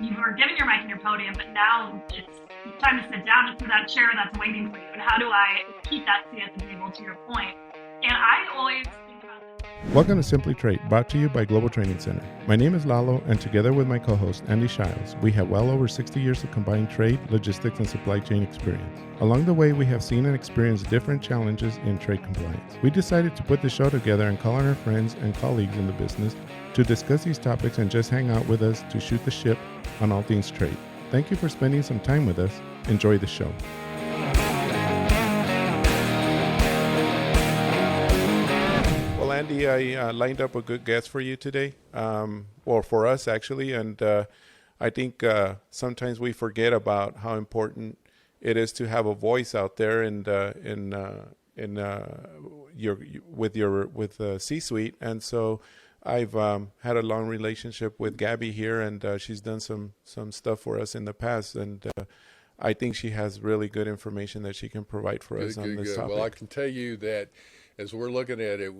you were given your mic and your podium, but now it's time to sit down to that chair that's waiting for you. And how do I keep that seat at the table, to your point? And I always think about this. Welcome to Simply Trade, brought to you by Global Training Center. My name is Lalo, and together with my co-host, Andy Shiles, we have well over 60 years of combined trade, logistics, and supply chain experience. Along the way, we have seen and experienced different challenges in trade compliance. We decided to put the show together and call on our friends and colleagues in the business to discuss these topics and just hang out with us to shoot the ship on all things trade. Thank you for spending some time with us. Enjoy the show. Well, Andy, I lined up a good guest for you today, or for us actually, and I think sometimes we forget about how important it is to have a voice out there and with the C-suite, and so I've had a long relationship with Gaby here, and she's done some stuff for us in the past, and I think she has really good information that she can provide for us on this topic. Well, I can tell you that as we're looking at it,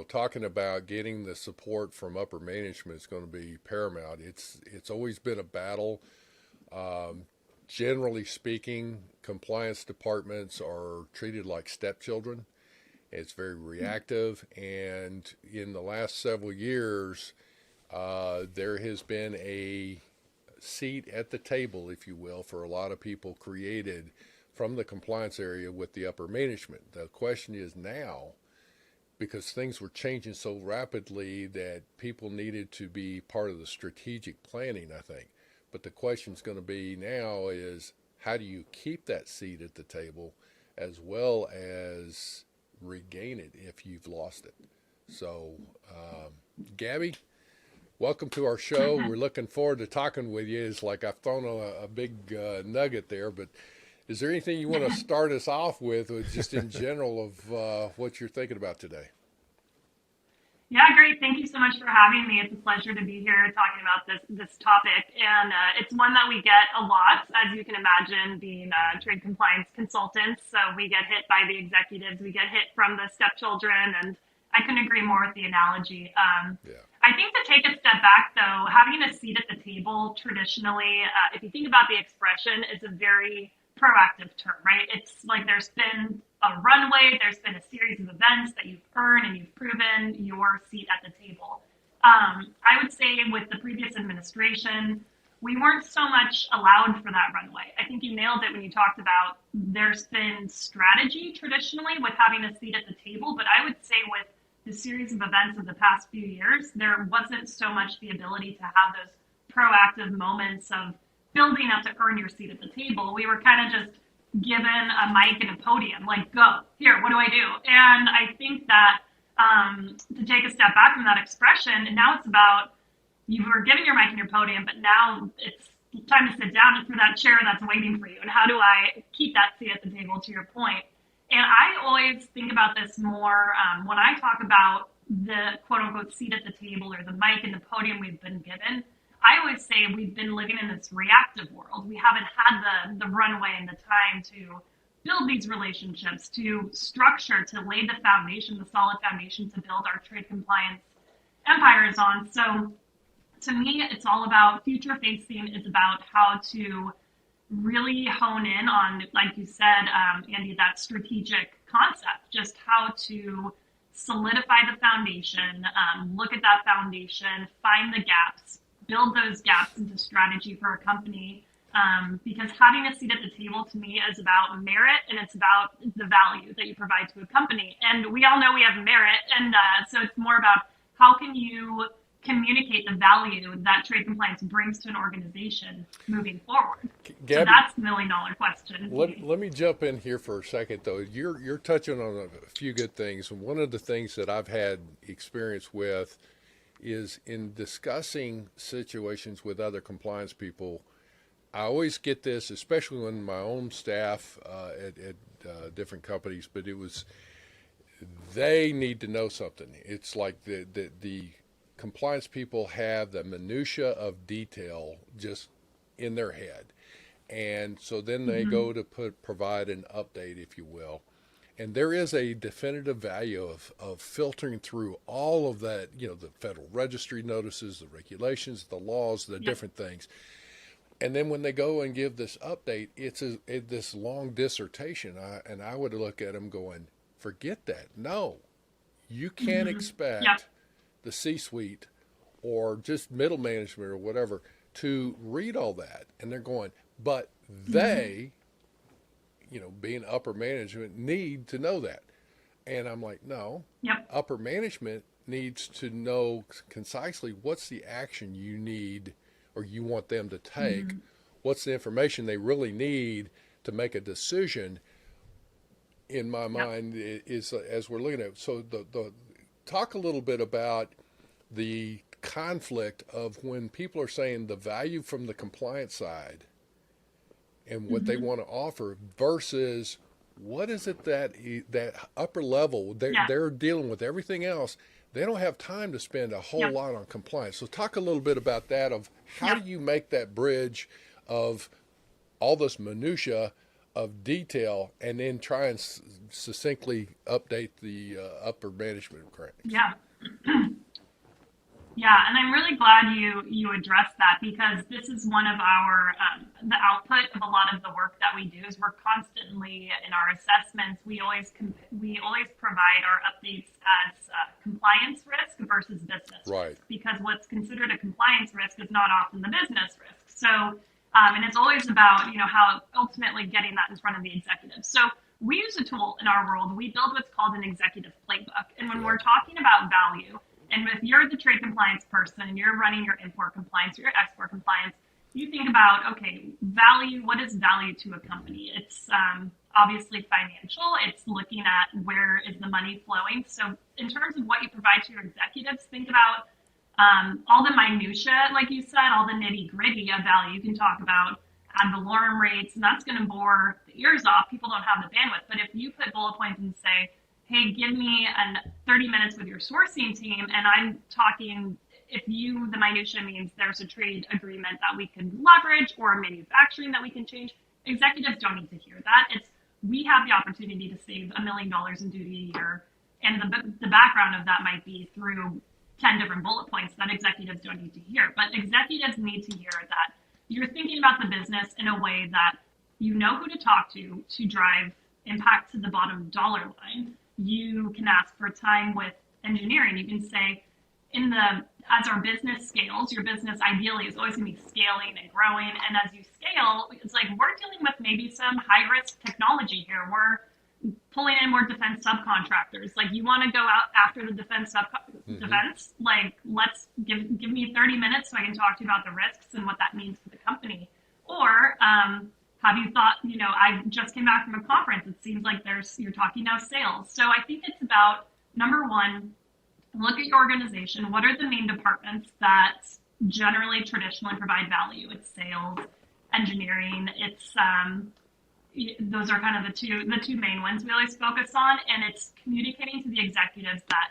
talking about getting the support from upper management is going to be paramount. It's always been a battle. Generally speaking, compliance departments are treated like stepchildren. It's very reactive, and in the last several years, there has been a seat at the table, if you will, for a lot of people created from the compliance area with the upper management. The question is now, because things were changing so rapidly that people needed to be part of the strategic planning, I think. But the question is going to be now is, how do you keep that seat at the table as well as regain it if you've lost it? So, Gaby, welcome to our show. We're looking forward to talking with you. It's like I've thrown a big nugget there, but is there anything you want to start us off with just in general of what you're thinking about today? Yeah, great. Thank you so much for having me. It's a pleasure to be here talking about this topic. And it's one that we get a lot, as you can imagine, being trade compliance consultants. So we get hit by the executives, we get hit from the stepchildren, and I couldn't agree more with the analogy. I think to take a step back, though, having a seat at the table traditionally, if you think about the expression, it's a very proactive term, right? It's like there's been a runway, there's been a series of events that you've earned and you've proven your seat at the table. I would say with the previous administration, we weren't so much allowed for that runway. I think you nailed it when you talked about there's been strategy traditionally with having a seat at the table, but I would say with the series of events of the past few years, there wasn't so much the ability to have those proactive moments of building up to earn your seat at the table. We were kind of just given a mic and a podium, like, go, here, what do I do? And I think that to take a step back from that expression, and now it's about, you were given your mic and your podium, but now it's time to sit down for that chair that's waiting for you. And how do I keep that seat at the table, to your point? And I always think about this more when I talk about the quote unquote seat at the table or the mic and the podium we've been given. I always say we've been living in this reactive world. We haven't had the runway and the time to build these relationships, to structure, to lay the foundation, the solid foundation to build our trade compliance empires on. So to me, it's all about future facing. It's about how to really hone in on, like you said, Andy, that strategic concept, just how to solidify the foundation, look at that foundation, find the gaps, build those gaps into strategy for a company, because having a seat at the table to me is about merit and it's about the value that you provide to a company. And we all know we have merit, and so it's more about how can you communicate the value that trade compliance brings to an organization moving forward. Gaby, so that's the $1,000,000 question. Let me jump in here for a second, though. You're touching on a few good things. And one of the things that I've had experience with is in discussing situations with other compliance people. I always get this, especially when my own staff at different companies, but it was, they need to know something. It's like the compliance people have the minutia of detail just in their head. And so then they go to provide an update, if you will. And there is a definitive value of filtering through all of that, the Federal Registry notices, the regulations, the laws, the different things. And then when they go and give this update, it's this long dissertation. I would look at them going, forget that. No, you can't expect the C-suite or just middle management or whatever to read all that. And they're going, but they, being upper management, need to know that. And I'm like, no, upper management needs to know concisely what's the action you need or you want them to take. What's the information they really need to make a decision, in my mind, is as we're looking at. So the talk a little bit about the conflict of when people are saying the value from the compliance side and what they want to offer versus what is it that upper level, they're dealing with everything else. They don't have time to spend a whole lot on compliance. So talk a little bit about that, of how do you make that bridge of all this minutia of detail and then try and succinctly update the upper management ranks. And I'm really glad you addressed that, because this is one of our the output of a lot of the work that we do is we're constantly in our assessments. We always provide our updates as compliance risk versus business risk, because what's considered a compliance risk is not often the business risk. So and it's always about how ultimately getting that in front of the executives. So we use a tool in our world. We build what's called an executive playbook, and when we're talking about value. And if you're the trade compliance person and you're running your import compliance or your export compliance, you think about, okay, value, what is value to a company? It's obviously financial. It's looking at where is the money flowing. So in terms of what you provide to your executives, think about all the minutia, like you said, all the nitty gritty of value. You can talk about ad valorem rates, and that's going to bore the ears off. People don't have the bandwidth. But if you put bullet points and say, hey, give me 30 minutes with your sourcing team, and I'm talking, if the minutia means there's a trade agreement that we can leverage or manufacturing that we can change, executives don't need to hear that. We have the opportunity to save $1 million in duty a year, and the background of that might be through 10 different bullet points that executives don't need to hear. But executives need to hear that you're thinking about the business in a way that you know who to talk to drive impact to the bottom dollar line. You can ask for time with engineering. You can say, as our business scales, your business ideally is always going to be scaling and growing. And as you scale, it's like we're dealing with maybe some high risk technology here. We're pulling in more defense subcontractors. Like, you want to go out after the defense defense? Like, let's give me 30 minutes so I can talk to you about the risks and what that means for the company. Or have you thought, I just came back from a conference. It seems like you're talking now sales. So I think it's about, number one, look at your organization. What are the main departments that generally traditionally provide value? It's sales, engineering. It's those are kind of the two main ones we always focus on. And it's communicating to the executives that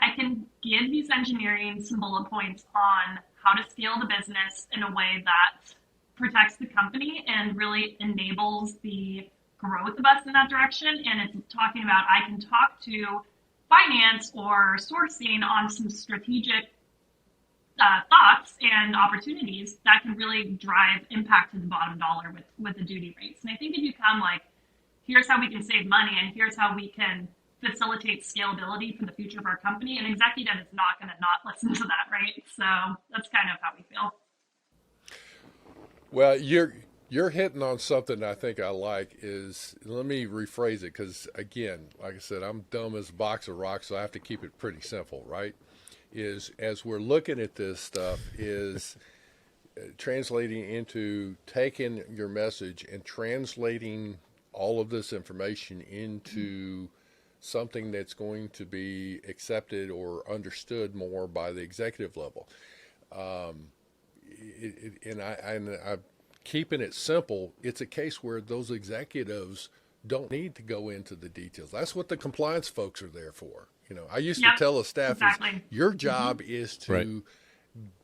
I can give these engineering some bullet points on how to scale the business in a way that protects the company and really enables the growth of us in that direction. And it's talking about, I can talk to finance or sourcing on some strategic thoughts and opportunities that can really drive impact to the bottom dollar with the duty rates. And I think if you come like, here's how we can save money and here's how we can facilitate scalability for the future of our company, an executive is not going to not listen to that, right? So that's kind of how we feel. Well, you're hitting on something I think I like is, let me rephrase it, because again, like I said, I'm dumb as a box of rocks, so I have to keep it pretty simple, right? Is as we're looking at this stuff is translating into taking your message and translating all of this information into something that's going to be accepted or understood more by the executive level. I'm keeping it simple. It's a case where those executives don't need to go into the details. That's what the compliance folks are there for. I used to tell the staff, your job is to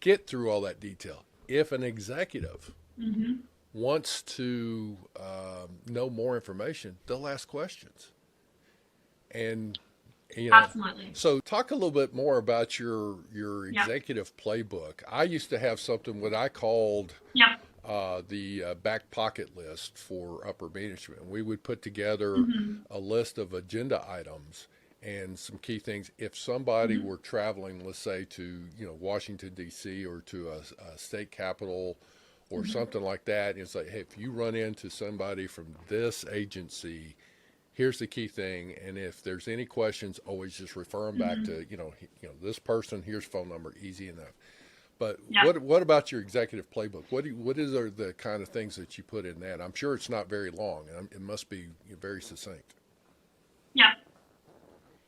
get through all that detail. If an executive wants to know more information, they'll ask questions. And absolutely. So talk a little bit more about your executive playbook. I used to have something what I called the back pocket list for upper management. We would put together Mm-hmm. a list of agenda items and some key things. If somebody Mm-hmm. were traveling, let's say to Washington D.C. or to a state capital or Mm-hmm. something like that, it's like, hey, if you run into somebody from this agency, here's the key thing, and if there's any questions, always just refer them back Mm-hmm. to this person. Here's phone number, easy enough. But Yeah. what about your executive playbook? What are the kind of things that you put in that? I'm sure it's not very long, and it must be very succinct. Yeah.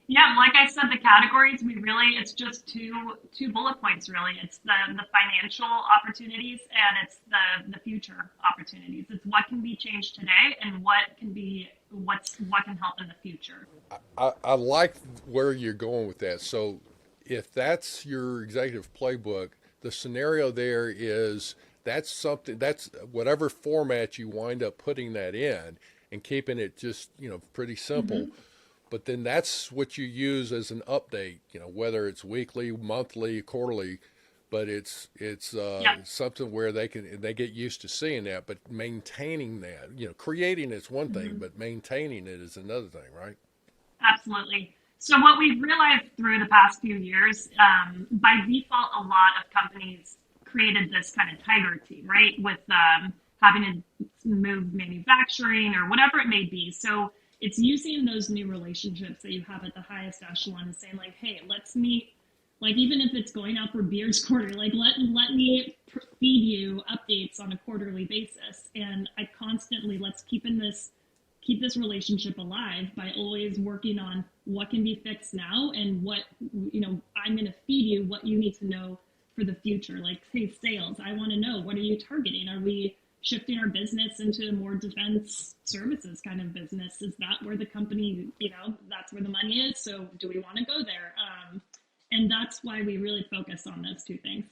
Yeah, like I said, the categories it's just two bullet points really. It's the financial opportunities and it's the future opportunities. It's what can be changed today and what can help in the future. I like where you're going with that. So if that's your executive playbook, the scenario there is that's whatever format you wind up putting that in and keeping it just pretty simple. Mm-hmm. But then that's what you use as an update, whether it's weekly, monthly, quarterly, but it's Yeah, something where they get used to seeing that, but maintaining that, creating it's one thing, mm-hmm. but maintaining it is another thing, right? Absolutely. So what we've realized through the past few years, by default, a lot of companies created this kind of tiger team, right? With having to move manufacturing or whatever it may be. So it's using those new relationships that you have at the highest echelon and saying like, hey, let's meet, like even if it's going out for beers quarter, like let me feed you updates on a quarterly basis. And I constantly let's keep this relationship alive by always working on what can be fixed now and what I'm going to feed you what you need to know for the future. Like say sales, I want to know, what are you targeting? Are we shifting our business into a more defense services kind of business? Is that where the company, that's where the money is? So do we want to go there? And that's why we really focus on those two things.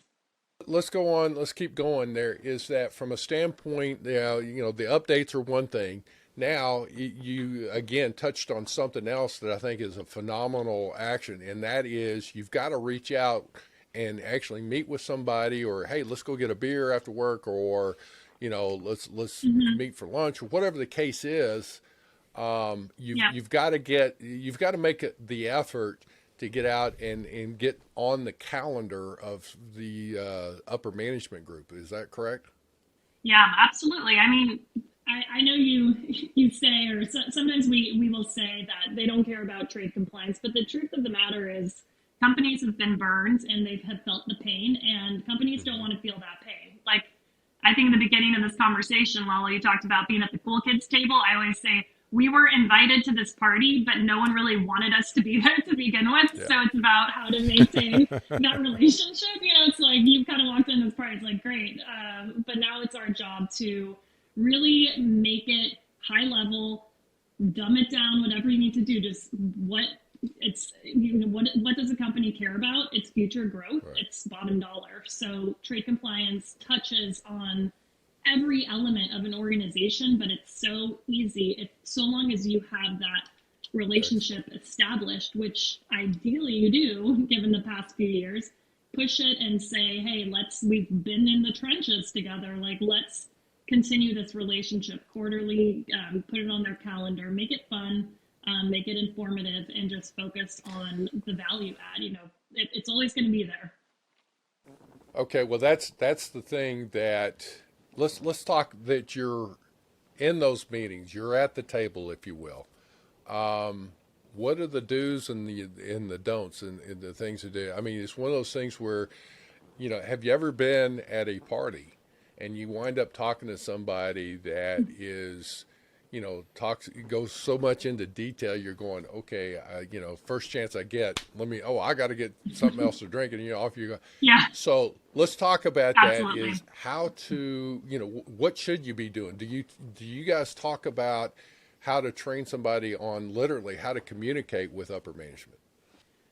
Let's go on. Let's keep going. There is that from a standpoint, the updates are one thing. Now you again touched on something else that I think is a phenomenal action, and that is you've got to reach out and actually meet with somebody, or hey, let's go get a beer after work, or let's Mm-hmm. meet for lunch, or whatever the case is. Yeah. You've got to make the effort to get out and get on the calendar of the upper management group. Is that correct? Yeah, absolutely. I mean, I know you say, or sometimes we will say that they don't care about trade compliance, but the truth of the matter is companies have been burned and have felt the pain, and companies don't want to feel that pain. Like, I think in the beginning of this conversation, Lala, you talked about being at the cool kids table. I always say we were invited to this party, but no one really wanted us to be there to begin with. Yeah. So it's about how to maintain that relationship. It's like you kind of walked in this party, it's like, great. But now it's our job to really make it high level, dumb it down, whatever you need to do. Just what does a company care about? It's future growth. Right. It's bottom dollar. So trade compliance touches on every element of an organization, but it's so easy so long as you have that relationship established, which ideally you do, given the past few years. Push it and say, hey, we've been in the trenches together. Like, let's continue this relationship quarterly, put it on their calendar, make it fun, make it informative, and just focus on the value add. It's always going to be there. Okay, well that's the thing that let's talk that you're in those meetings, you're at the table, if you will. What are the do's and the don'ts and the things to do? I mean, it's one of those things where, have you ever been at a party and you wind up talking to somebody that is, goes so much into detail, you're going, okay, first chance I get, I got to get something else to drink, and off you go. Yeah, So let's talk about absolutely. that. Is how to, what should you be doing? Do you guys talk about how to train somebody on literally how to communicate with upper management?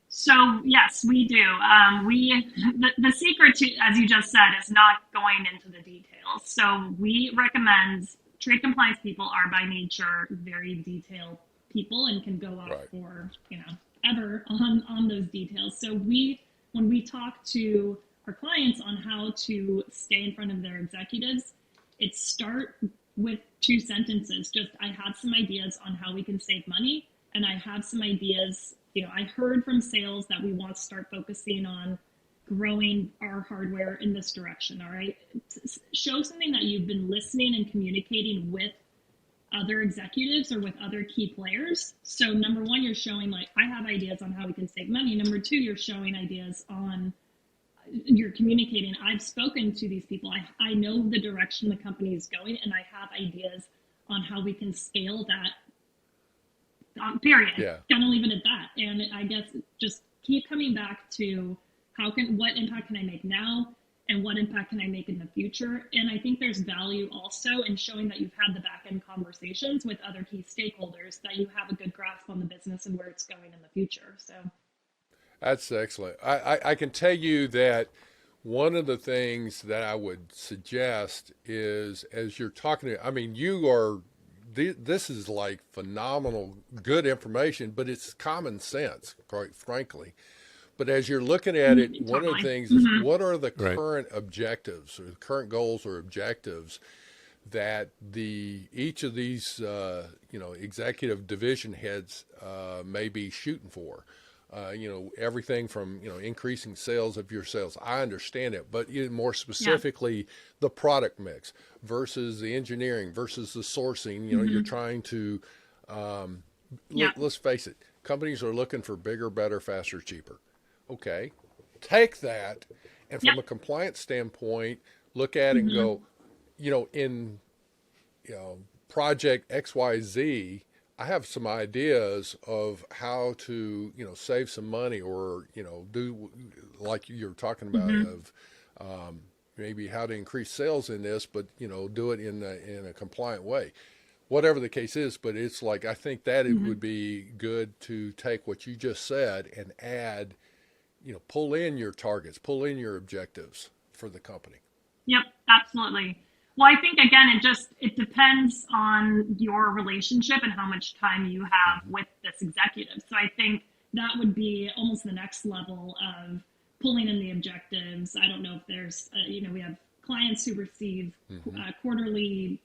So yes, we do. The secret to, as you just said, is not going into the details. So we recommend trade compliance people are by nature very detailed people and can go off Right. for ever on those details. So when we talk to our clients on how to stay in front of their executives, it's start with 2 sentences. Just, I have some ideas on how we can save money, and I have some ideas. I heard from sales that we want to start focusing on growing our hardware in this direction. All right. Show something that you've been listening and communicating with other executives or with other key players. So number one, you're showing like, I have ideas on how we can save money. Number two, you're showing ideas on, you're communicating, I've spoken to these people. I know the direction the company is going, and I have ideas on how we can scale that. Period. Yeah. Gonna leave it at that. And I guess just keep coming back to what impact can I make now, and what impact can I make in the future? And I think there's value also in showing that you've had the back end conversations with other key stakeholders, that you have a good grasp on the business and where it's going in the future. So That's excellent. I can tell you that one of the things that I would suggest is, as you're talking to, I mean, this is like phenomenal, good information, but it's common sense, quite frankly. But as you're looking at it, one of the things is, what are the current objectives, or the current goals or objectives that each of these executive division heads may be shooting for? Everything from increasing sales of your sales. I understand it, but more specifically, the product mix versus the engineering versus the sourcing. You're trying to let's face it, companies are looking for bigger, better, faster, cheaper. Okay, take that, and from a compliance standpoint, look at it and go, in project XYZ, I have some ideas of how to, save some money, or, do like you're talking about of maybe how to increase sales in this, but, do it in a compliant way. Whatever the case is, but it's like, I think that it would be good to take what you just said and add, pull in your targets, pull in your objectives for the company. Yep, absolutely. Well, I think, again, it depends on your relationship and how much time you have with this executive. So I think that would be almost the next level of pulling in the objectives. I don't know if there's, we have clients who receive quarterly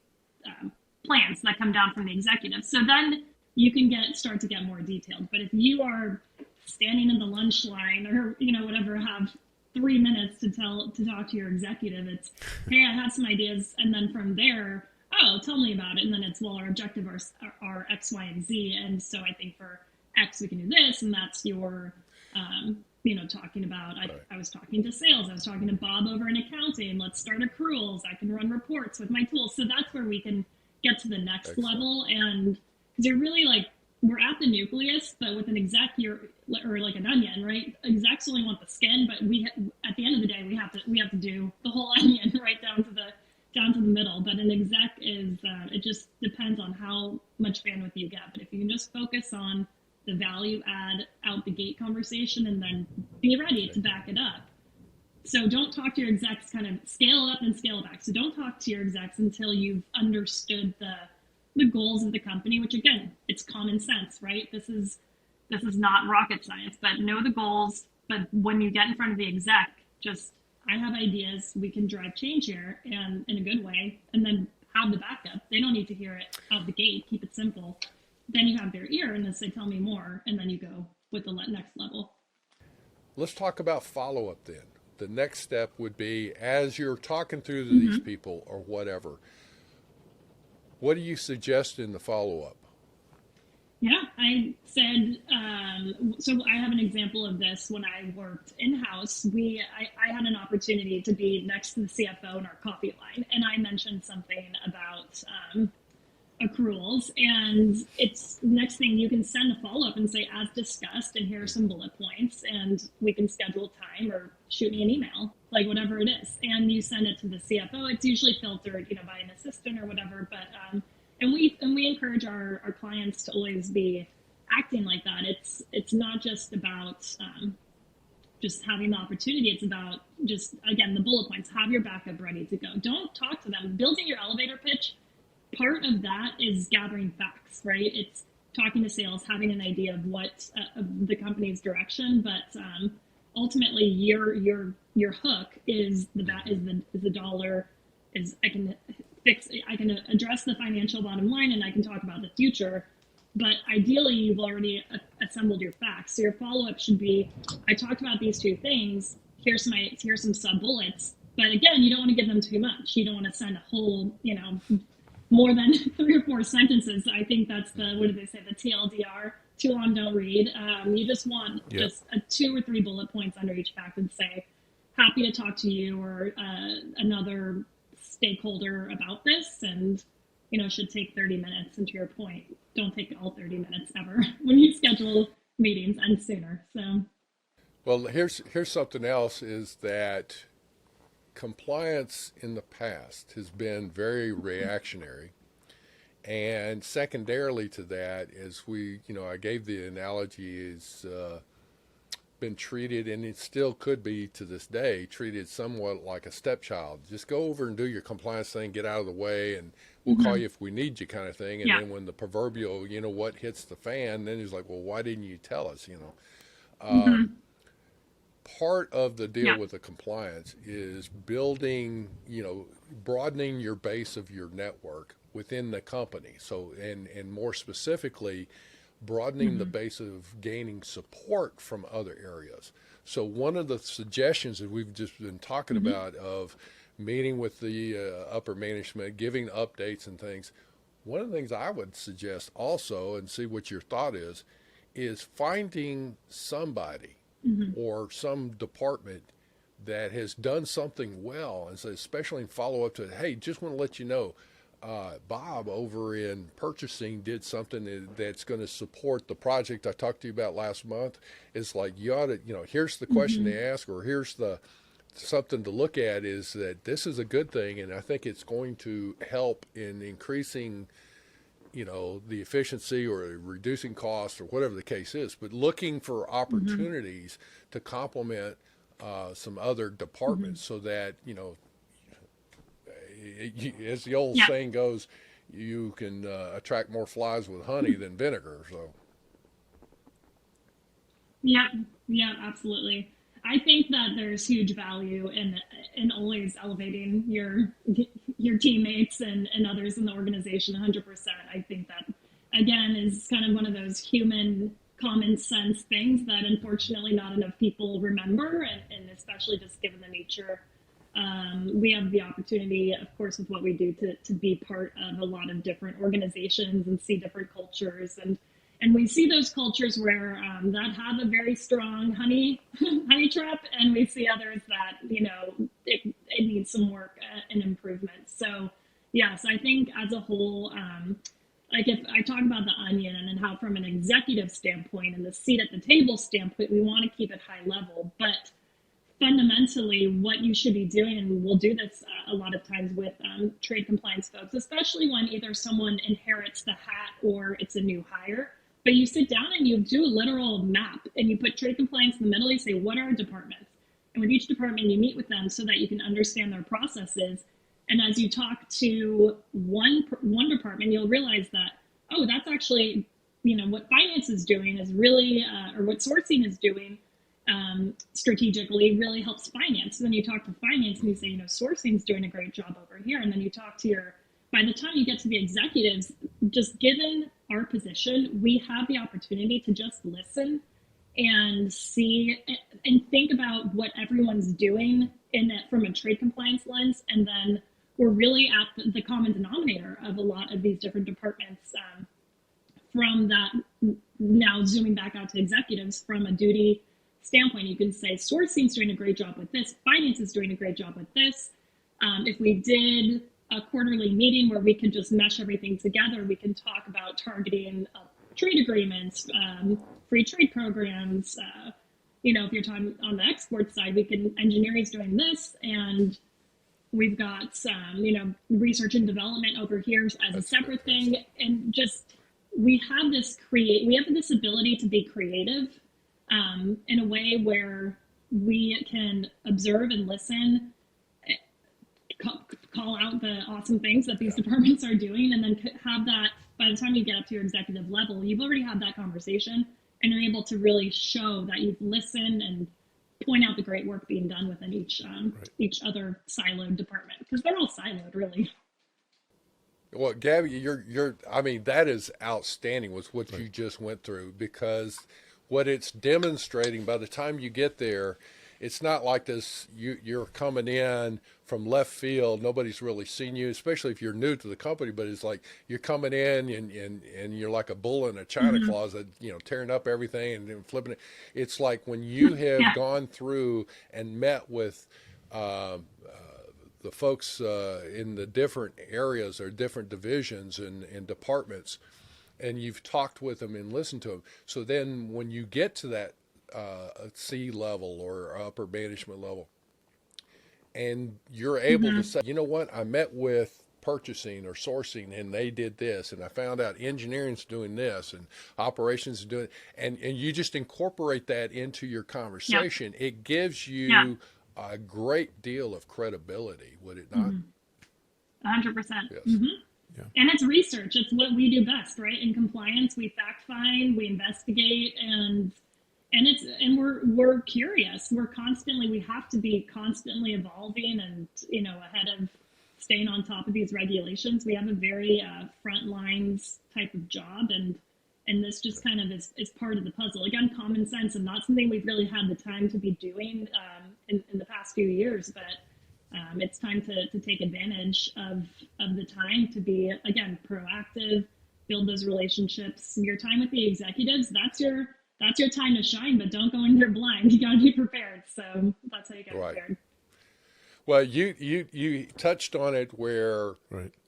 plans that come down from the executive. So then you can start to get more detailed. But if you are standing in the lunch line, or, whatever, have 3 minutes to talk to your executive, it's, hey, I have some ideas. And then from there, oh, tell me about it. And then it's, well, our objective are X, Y, and Z. And so I think for X, we can do this. And that's your, talking about, I was talking to sales. I was talking to Bob over in accounting. Let's start accruals. I can run reports with my tools. So that's where we can get to the next level. And because you're really we're at the nucleus, but with an exec, or like an onion, right? Execs only want the skin, but at the end of the day, we have to do the whole onion right down to the middle. But an exec is, it just depends on how much bandwidth you get. But if you can just focus on the value add out the gate conversation, and then be ready to back it up. So don't talk to your execs, kind of scale it up and scale it back. So don't talk to your execs until you've understood the goals of the company, which, again, it's common sense, right? This is not rocket science, but know the goals. But when you get in front of the exec, just, I have ideas, we can drive change here, and in a good way, and then have the backup. They don't need to hear it out the gate. Keep it simple. Then you have their ear, and then say, tell me more, and then you go with the next level. Let's talk about follow-up then. The next step would be, as you're talking through to these people or whatever, what do you suggest in the follow-up? Yeah, I said, so I have an example of this. When I worked in-house, I had an opportunity to be next to the CFO in our coffee line, and I mentioned something about accruals, and it's next thing you can send a follow-up and say, as discussed, and here are some bullet points, and we can schedule time, or shoot me an email, like whatever it is, and you send it to the CFO. It's usually filtered, by an assistant or whatever, but and we encourage our clients to always be acting like that. It's not just about just having the opportunity. It's about just, again, the bullet points. Have your backup ready to go. Don't talk to them. Building your elevator pitch, part of that is gathering facts, right? It's talking to sales, having an idea of what of the company's direction, but ultimately your hook is the dollar. Is I can I can address the financial bottom line and I can talk about the future. But ideally, you've already assembled your facts. So your follow-up should be, I talked about these two things. Here's some sub bullets. But again, you don't want to give them too much. You don't want to send a whole, more than 3 or 4 sentences. I think that's what do they say? The TLDR. Too long, don't read. You just want just 2 or 3 bullet points under each fact and say, happy to talk to you or another stakeholder about this, and should take 30 minutes. And to your point, don't take all 30 minutes ever when you schedule meetings, and sooner. So, well, here's something else is that compliance in the past has been very reactionary. And secondarily to that, as I gave the analogy, is been treated, and it still could be to this day, treated somewhat like a stepchild. Just go over and do your compliance thing, get out of the way, and we'll call you if we need you, kind of thing. And then when the proverbial, what hits the fan, then he's like, well, why didn't you tell us, Part of the deal with the compliance is building, broadening your base of your network within the company. So, and more specifically, broadening the base of gaining support from other areas. So one of the suggestions that we've just been talking about of meeting with the upper management, giving updates and things, one of the things I would suggest also, and see what your thought is finding somebody or some department that has done something well, and so especially in follow-up to, hey, just want to let you know, Bob over in purchasing did something that's going to support the project I talked to you about last month. It's like, you ought to, here's the question to ask, or here's the something to look at, is that this is a good thing, and I think it's going to help in increasing, the efficiency or reducing costs or whatever the case is, but looking for opportunities to complement some other departments so that, as the old saying goes, you can attract more flies with honey than vinegar. So. Yeah, absolutely. I think that there's huge value in always elevating your teammates and others in the organization 100%. I think that, again, is kind of one of those human common sense things that unfortunately not enough people remember, and especially just given the nature. We have the opportunity, of course, with what we do to be part of a lot of different organizations and see different cultures. And we see those cultures where that have a very strong honey trap, and we see others that, it needs some work and improvement. So, yes, I think as a whole, like if I talk about the onion and how from an executive standpoint and the seat at the table standpoint, we want to keep it high level. But fundamentally, what you should be doing, and we'll do this a lot of times with trade compliance folks, especially when either someone inherits the hat or it's a new hire. But you sit down and you do a literal map and you put trade compliance in the middle. You say, what are our departments? And with each department, you meet with them so that you can understand their processes. And as you talk to one department, you'll realize that, oh, that's actually, what finance is doing is really, or what sourcing is doing strategically really helps finance. So then you talk to finance and you say, sourcing is doing a great job over here. And then you talk to by the time you get to the executives, just given our position, we have the opportunity to just listen and see and think about what everyone's doing from a trade compliance lens. And then we're really at the common denominator of a lot of these different departments. From that, now zooming back out to executives from a duty standpoint, you can say sourcing's doing a great job with this, finance is doing a great job with this. If we did a quarterly meeting where we could just mesh everything together, we can talk about targeting trade agreements, free trade programs. If you're talking on the export side, engineering's doing this, and we've got some, research and development over here as a separate thing. And just, we have this ability to be creative in a way where we can observe and listen, call out the awesome things that these departments are doing, and then have that, by the time you get up to your executive level, you've already had that conversation, and you're able to really show that you've listened and point out the great work being done within each other siloed department, because they're all siloed, really. Well, Gabby, I mean, that is outstanding with what you just went through, because what it's demonstrating by the time you get there, it's not like this, you're coming in from left field. Nobody's really seen you, especially if you're new to the company, but it's like you're coming in and you're like a bull in a china closet, tearing up everything and flipping it. It's like when you have gone through and met with, the folks in the different areas or different divisions and departments, and you've talked with them and listened to them. So then when you get to that C level or upper management level, and you're able to say, you know what, I met with purchasing or sourcing and they did this, and I found out engineering's doing this and operations is doing, and you just incorporate that into your conversation. It gives you a great deal of credibility, would it not? 100%. Yes. Yeah. And it's research. It's what we do best, right? In compliance, we fact find, we investigate, and we're curious. We have to be constantly evolving and, ahead of staying on top of these regulations. We have a very front lines type of job, and this just kind of is part of the puzzle. Again, common sense, and not something we've really had the time to be doing in the past few years, but it's time to take advantage of the time to be, again, proactive, build those relationships. Your time with the executives, that's your time to shine, but don't go in there blind. You got to be prepared. So that's how you get prepared. Well, you touched on it where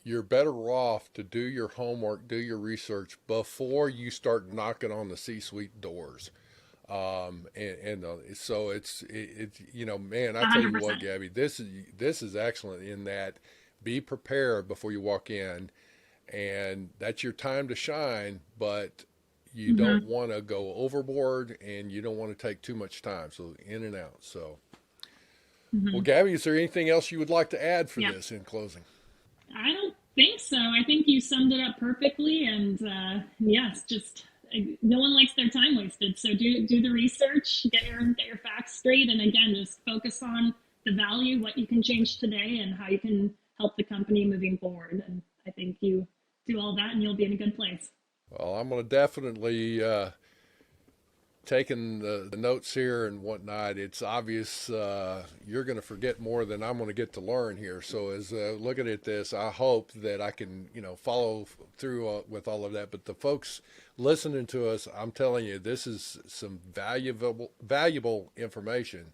you're better off to do your homework, do your research before you start knocking on the C-suite doors. So it's man, I tell you what, Gabby, this is excellent in that be prepared before you walk in, and that's your time to shine, but you don't want to go overboard and you don't want to take too much time. So in and out. So, well, Gabby, is there anything else you would like to add for this in closing? I don't think so. I think you summed it up perfectly. And yes, just no one likes their time wasted. So do the research, get your facts straight. And again, just focus on the value, what you can change today and how you can help the company moving forward. And I think you do all that and you'll be in a good place. Well, I'm going to definitely taking the notes here and whatnot. It's obvious you're going to forget more than I'm going to get to learn here. So as looking at this, I hope that I can follow through with all of that. But the folks listening to us, I'm telling you, this is some valuable information.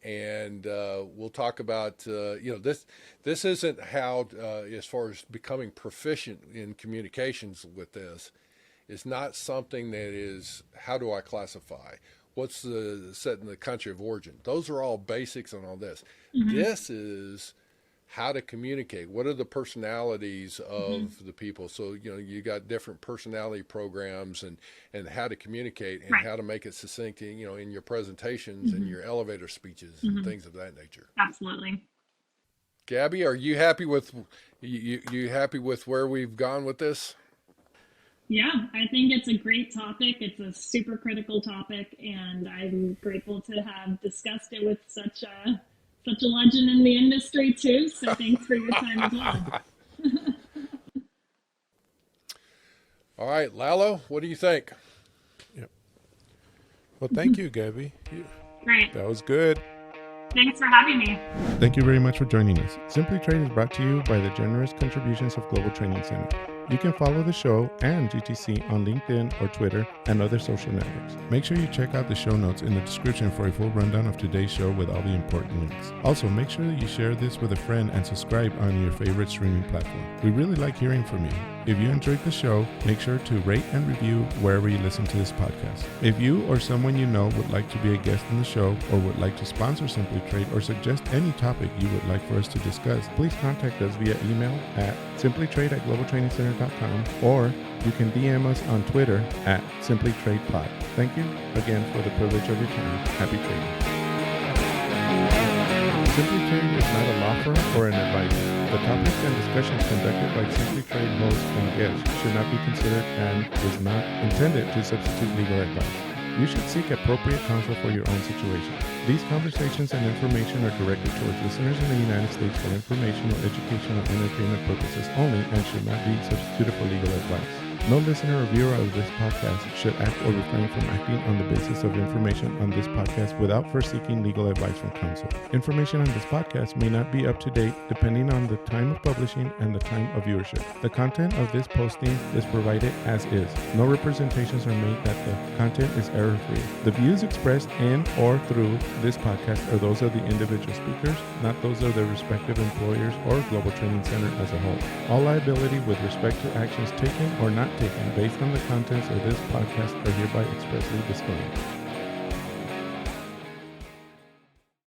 And we'll talk about this isn't how as far as becoming proficient in communications with this. It's not something that is, how do I classify? What's the set in the country of origin? Those are all basics on all this. This is how to communicate. What are the personalities of the people? So, you got different personality programs and how to communicate and how to make it succinct, in your presentations and your elevator speeches and things of that nature. Absolutely. Gabby, are you happy with, you happy with where we've gone with this? Yeah, I think it's a great topic. It's a super critical topic, and I'm grateful to have discussed it with such a legend in the industry too. So thanks for your time as well. All right, Lalo, what do you think? Yep. Well, thank you, Gabby. Great. That was good. Thanks for having me. Thank you very much for joining us. Simply Trade is brought to you by the generous contributions of Global Training Center. You can follow the show and GTC on LinkedIn or Twitter and other social networks. Make sure you check out the show notes in the description for a full rundown of today's show with all the important links. Also, make sure that you share this with a friend and subscribe on your favorite streaming platform. We really like hearing from you. If you enjoyed the show, make sure to rate and review wherever you listen to this podcast. If you or someone you know would like to be a guest in the show or would like to sponsor Simply Trade or suggest any topic you would like for us to discuss, please contact us via email at simplytrade@globaltrainingcenter.com, or you can DM us on Twitter at simplytradepod. Thank you again for the privilege of your time. Happy trading. Simply Trade is not a law firm or an advisor. The topics and discussions conducted by Simply Trade hosts and guests should not be considered and is not intended to substitute legal advice. You should seek appropriate counsel for your own situation. These conversations and information are directed towards listeners in the United States for informational, educational, and entertainment purposes only and should not be substituted for legal advice. No listener or viewer of this podcast should act or refrain from acting on the basis of information on this podcast without first seeking legal advice from counsel. Information on this podcast may not be up to date depending on the time of publishing and the time of viewership. The content of this posting is provided as is. No representations are made that the content is error-free. The views expressed in or through this podcast are those of the individual speakers, not those of their respective employers or Global Training Center as a whole. All liability with respect to actions taken or not taken based on the contents of this podcast are hereby expressly disclaimed.